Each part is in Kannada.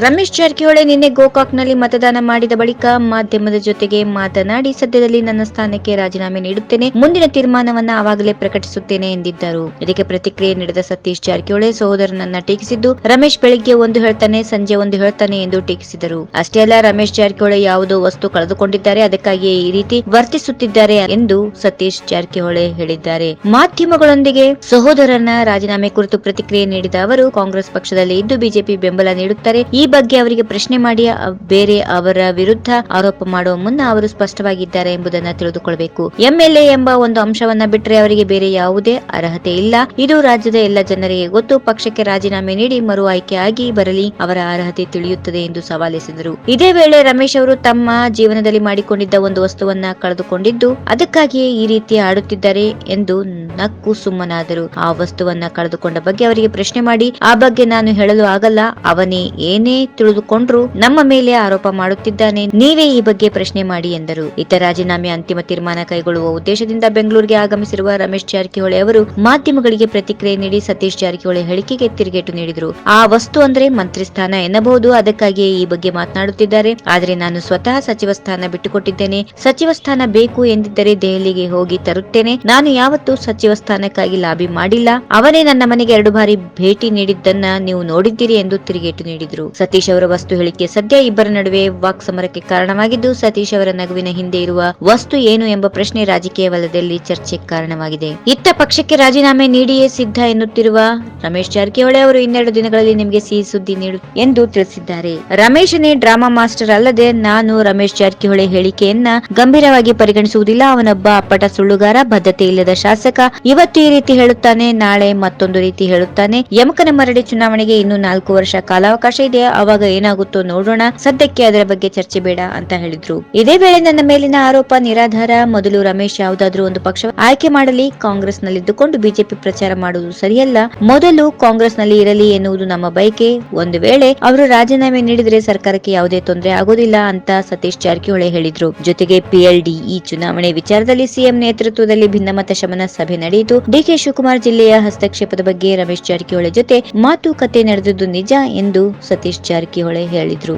ರಮೇಶ್ ಜಾರಕಿಹೊಳಿ ನಿನ್ನೆ ಗೋಕಾಕ್ನಲ್ಲಿ ಮತದಾನ ಮಾಡಿದ ಬಳಿಕ ಮಾಧ್ಯಮದ ಜೊತೆಗೆ ಮಾತನಾಡಿ, ಸದ್ಯದಲ್ಲಿ ನನ್ನ ಸ್ಥಾನಕ್ಕೆ ರಾಜೀನಾಮೆ ನೀಡುತ್ತೇನೆ, ಮುಂದಿನ ತೀರ್ಮಾನವನ್ನ ಆವಾಗಲೇ ಪ್ರಕಟಿಸುತ್ತೇನೆ ಎಂದಿದ್ದರು. ಇದಕ್ಕೆ ಪ್ರತಿಕ್ರಿಯೆ ನೀಡಿದ ಸತೀಶ್ ಜಾರಕಿಹೊಳಿ ಸಹೋದರನನ್ನ ಟೀಕಿಸಿದ್ದು, ರಮೇಶ್ ಬೆಳಿಗ್ಗೆ ಒಂದು ಹೇಳ್ತಾನೆ, ಸಂಜೆ ಒಂದು ಹೇಳ್ತಾನೆ ಎಂದು ಟೀಕಿಸಿದರು. ಅಷ್ಟೇ ಅಲ್ಲ, ರಮೇಶ್ ಜಾರಕಿಹೊಳಿ ಯಾವುದೋ ವಸ್ತು ಕಳೆದುಕೊಂಡಿದ್ದಾರೆ, ಅದಕ್ಕಾಗಿಯೇ ಈ ರೀತಿ ವರ್ತಿಸುತ್ತಿದ್ದಾರೆ ಎಂದು ಸತೀಶ್ ಜಾರಕಿಹೊಳಿ ಹೇಳಿದ್ದಾರೆ. ಮಾಧ್ಯಮಗಳೊಂದಿಗೆ ಸಹೋದರನ ರಾಜೀನಾಮೆ ಕುರಿತು ಪ್ರತಿಕ್ರಿಯೆ ನೀಡಿದ ಅವರು, ಕಾಂಗ್ರೆಸ್ ಪಕ್ಷದಲ್ಲಿ ಇದ್ದು ಬಿಜೆಪಿ ಬೆಂಬಲ ನೀಡುತ್ತಾರೆ. ಈ ಬಗ್ಗೆ ಅವರಿಗೆ ಪ್ರಶ್ನೆ ಮಾಡಿ ಬೇರೆ ಅವರ ವಿರುದ್ಧ ಆರೋಪ ಮಾಡುವ ಮುನ್ನ ಅವರು ಸ್ಪಷ್ಟವಾಗಿದ್ದಾರೆ ಎಂಬುದನ್ನು ತಿಳಿದುಕೊಳ್ಳಬೇಕು. ಎಂಎಲ್ಎ ಎಂಬ ಒಂದು ಅಂಶವನ್ನ ಬಿಟ್ಟರೆ ಅವರಿಗೆ ಬೇರೆ ಯಾವುದೇ ಅರ್ಹತೆ ಇಲ್ಲ. ಇದು ರಾಜ್ಯದ ಎಲ್ಲ ಜನರಿಗೆ ಗೊತ್ತು. ಪಕ್ಷಕ್ಕೆ ರಾಜೀನಾಮೆ ನೀಡಿ ಮರು ಆಯ್ಕೆ ಆಗಿ ಬರಲಿ, ಅವರ ಅರ್ಹತೆ ತಿಳಿಯುತ್ತದೆ ಎಂದು ಸವಾಲೆಸೆದರು. ಇದೇ ವೇಳೆ ರಮೇಶ್ ಅವರು ತಮ್ಮ ಜೀವನದಲ್ಲಿ ಮಾಡಿಕೊಂಡಿದ್ದ ಒಂದು ವಸ್ತುವನ್ನ ಕಳೆದುಕೊಂಡಿದ್ದು, ಅದಕ್ಕಾಗಿಯೇ ಈ ರೀತಿ ಆಡುತ್ತಿದ್ದಾರೆ ಎಂದು ನಕ್ಕು ಸುಮ್ಮನಾದರು. ಆ ವಸ್ತುವನ್ನ ಕಳೆದುಕೊಂಡ ಬಗ್ಗೆ ಅವರಿಗೆ ಪ್ರಶ್ನೆ ಮಾಡಿ, ಆ ಬಗ್ಗೆ ನಾನು ಹೇಳಲು ಆಗಲ್ಲ. ಅವನೇ ಏನೇ ತಿಳಿದುಕೊಂಡ್ರು ನಮ್ಮ ಮೇಲೆ ಆರೋಪ ಮಾಡುತ್ತಿದ್ದಾನೆ. ನೀವೇ ಈ ಬಗ್ಗೆ ಪ್ರಶ್ನೆ ಮಾಡಿ ಎಂದರು. ಇತ್ತ ರಾಜೀನಾಮೆ ಅಂತಿಮ ತೀರ್ಮಾನ ಕೈಗೊಳ್ಳುವ ಉದ್ದೇಶದಿಂದ ಬೆಂಗಳೂರಿಗೆ ಆಗಮಿಸಿರುವ ರಮೇಶ್ ಜಾರಕಿಹೊಳಿ ಅವರು ಮಾಧ್ಯಮಗಳಿಗೆ ಪ್ರತಿಕ್ರಿಯೆ ನೀಡಿ ಸತೀಶ್ ಜಾರಕಿಹೊಳಿ ಹೇಳಿಕೆಗೆ ತಿರುಗೇಟು ನೀಡಿದರು. ಆ ವಸ್ತು ಅಂದ್ರೆ ಮಂತ್ರಿ ಸ್ಥಾನ ಎನ್ನಬಹುದು. ಅದಕ್ಕಾಗಿಯೇ ಈ ಬಗ್ಗೆ ಮಾತನಾಡುತ್ತಿದ್ದಾರೆ. ಆದರೆ ನಾನು ಸ್ವತಃ ಸಚಿವ ಸ್ಥಾನ ಬಿಟ್ಟುಕೊಟ್ಟಿದ್ದೇನೆ. ಸಚಿವ ಸ್ಥಾನ ಬೇಕು ಎಂದಿದ್ದರೆ ದೆಹಲಿಗೆ ಹೋಗಿ ತರುತ್ತೇನೆ. ನಾನು ಯಾವತ್ತೂ ಸಚಿವ ಸ್ಥಾನಕ್ಕಾಗಿ ಲಾಬಿ ಮಾಡಿಲ್ಲ. ಅವನೇ ನನ್ನ ಮನೆಗೆ 2 ಬಾರಿ ಭೇಟಿ ನೀಡಿದ್ದನ್ನ ನೀವು ನೋಡಿದ್ದೀರಿ ಎಂದು ತಿರುಗೇಟು ನೀಡಿದರು. ಸತೀಶ್ ಅವರ ವಸ್ತು ಹೇಳಿಕೆ ಸದ್ಯ ಇಬ್ಬರ ನಡುವೆ ವಾಕ್ ಸಮರಕ್ಕೆ ಕಾರಣವಾಗಿದ್ದು, ಸತೀಶ್ ಅವರ ನಗುವಿನ ಹಿಂದೆ ಇರುವ ವಸ್ತು ಏನು ಎಂಬ ಪ್ರಶ್ನೆ ರಾಜಕೀಯ ವಲಯದಲ್ಲಿ ಚರ್ಚೆಗೆ ಕಾರಣವಾಗಿದೆ. ಇತ್ತ ಪಕ್ಷಕ್ಕೆ ರಾಜೀನಾಮೆ ನೀಡಿಯೇ ಸಿದ್ಧ ಎನ್ನುತ್ತಿರುವ ರಮೇಶ್ ಜಾರಕಿಹೊಳಿ ಅವರು ಇನ್ನೆರಡು ದಿನಗಳಲ್ಲಿ ನಿಮಗೆ ಸಿಹಿ ಸುದ್ದಿ ಎಂದು ತಿಳಿಸಿದ್ದಾರೆ. ರಮೇಶನೇ ಡ್ರಾಮಾ ಮಾಸ್ಟರ್ ಅಲ್ಲದೆ ನಾನು ರಮೇಶ್ ಜಾರಕಿಹೊಳಿ ಹೇಳಿಕೆಯನ್ನ ಗಂಭೀರವಾಗಿ ಪರಿಗಣಿಸುವುದಿಲ್ಲ. ಅವನೊಬ್ಬ ಅಪ್ಪಟ ಸುಳ್ಳುಗಾರ, ಬದ್ಧತೆ ಇಲ್ಲದ ಶಾಸಕ. ಇವತ್ತು ಈ ರೀತಿ ಹೇಳುತ್ತಾನೆ, ನಾಳೆ ಮತ್ತೊಂದು ರೀತಿ ಹೇಳುತ್ತಾನೆ. ಯಮಕನ ಮರಡಿ ಚುನಾವಣೆಗೆ ಇನ್ನು 4 ವರ್ಷ ಕಾಲಾವಕಾಶ ಇದೆ. ಅವಾಗ ಏನಾಗುತ್ತೋ ನೋಡೋಣ. ಸದ್ಯಕ್ಕೆ ಅದರ ಬಗ್ಗೆ ಚರ್ಚೆ ಬೇಡ ಅಂತ ಹೇಳಿದ್ರು. ಇದೇ ವೇಳೆ ನನ್ನ ಮೇಲಿನ ಆರೋಪ ನಿರಾಧಾರ. ಮೊದಲು ರಮೇಶ್ ಯಾವುದಾದ್ರೂ ಒಂದು ಪಕ್ಷ ಆಯ್ಕೆ ಮಾಡಲಿ. ಕಾಂಗ್ರೆಸ್ ನಲ್ಲಿದ್ದುಕೊಂಡು ಬಿಜೆಪಿ ಪ್ರಚಾರ ಮಾಡುವುದು ಸರಿಯಲ್ಲ. ಮೊದಲು ಕಾಂಗ್ರೆಸ್ ನಲ್ಲಿ ಇರಲಿ ಎನ್ನುವುದು ನಮ್ಮ ಬಯಕೆ. ಒಂದು ವೇಳೆ ಅವರು ರಾಜೀನಾಮೆ ನೀಡಿದರೆ ಸರ್ಕಾರಕ್ಕೆ ಯಾವುದೇ ತೊಂದರೆ ಆಗೋದಿಲ್ಲ ಅಂತ ಸತೀಶ್ ಜಾರಕಿಹೊಳಿ ಹೇಳಿದ್ರು. ಜೊತೆಗೆ PLDE ಚುನಾವಣೆ ವಿಚಾರದಲ್ಲಿ ಸಿಎಂ ನೇತೃತ್ವದಲ್ಲಿ ಭಿನ್ನಮತ ಶಮನ ಸಭೆ ನಡೆಯಿತು. ಡಿಕೆ ಶಿವಕುಮಾರ್ ಜಿಲ್ಲೆಯ ಹಸ್ತಕ್ಷೇಪದ ಬಗ್ಗೆ ರಮೇಶ್ ಜಾರಕಿಹೊಳಿ ಜೊತೆ ಮಾತುಕತೆ ನಡೆದಿದ್ದು ನಿಜ ಎಂದು ಸತೀಶ್ ಜಾರಕಿಹೊಳಿ ಹೇಳಿದ್ರು.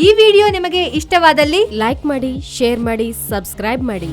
ಈ ವಿಡಿಯೋ ನಿಮಗೆ ಇಷ್ಟವಾದಲ್ಲಿ ಲೈಕ್ ಮಾಡಿ, ಶೇರ್ ಮಾಡಿ, ಸಬ್ಸ್ಕ್ರೈಬ್ ಮಾಡಿ.